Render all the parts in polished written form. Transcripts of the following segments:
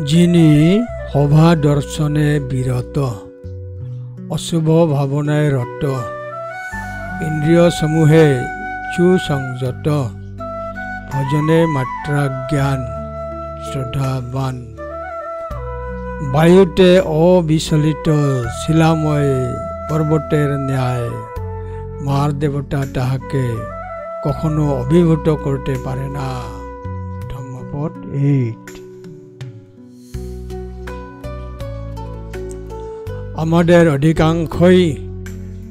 যিনি সভা দর্শনে বিরত, অশুভ ভাবনায় রত, ইন্দ্রিয় সমূহে সুসংযত, ভজনে মাত্রা জ্ঞান শ্রদ্ধাবান, বায়ুতে অবিচলিত শিলাময় পর্বতের ন্যায় মার দেবতা তাহাকে কখনো অভিভূত করতে পারে না। ধম্মপদ 8। আমাদের অধিকাংশই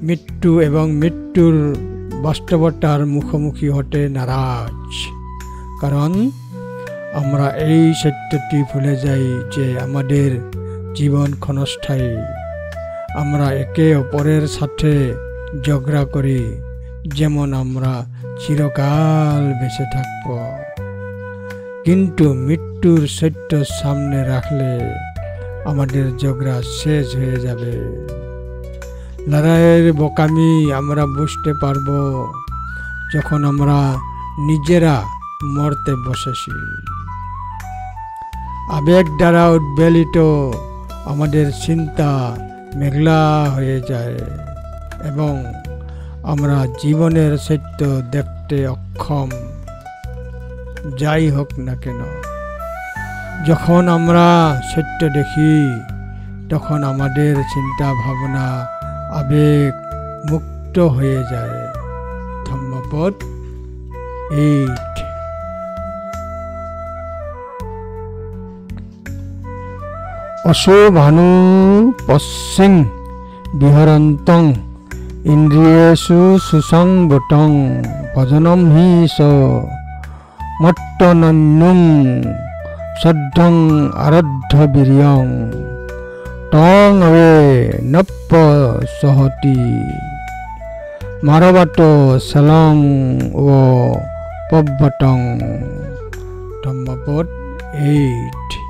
মৃত্যু এবং মৃত্যুর বাস্তবতার মুখোমুখি হতে নারাজ, কারণ আমরা এই সত্যটি ভুলে যাই যে আমাদের জীবন ক্ষণস্থায়ী। আমরা একে অপরের সাথে ঝগড়া করি যেমন আমরা চিরকাল বেঁচে থাকব, কিন্তু মৃত্যুর সত্য সামনে রাখলে আমাদের ঝগড়া শেষ হয়ে যাবে। লড়াইয়ের বোকামি আমরা বুঝতে পারব যখন আমরা নিজেরা মরতে বসেছি। আবেগ দ্বারা উদ্বেলিত আমাদের চিন্তা মেঘলা হয়ে যায় এবং আমরা জীবনের সত্য দেখতে অক্ষম, যাই হোক না কেন। যখন আমরা সত্য দেখি তখন আমাদের চিন্তা ভাবনা আবেগ মুক্ত হয়ে যায়। ধম্মপদ 8। অশুভানু পশ্চিং বিহরন্তং ইন্দ্রিয়েষু সুসংবতং ভজনম হি স মত্তনন্যং সদ্ধং আরদ্ধ বীর্যং তং অবে নপ্প সহতি মারবাত সলং ও পব্বতং। ধম্মপদ 8।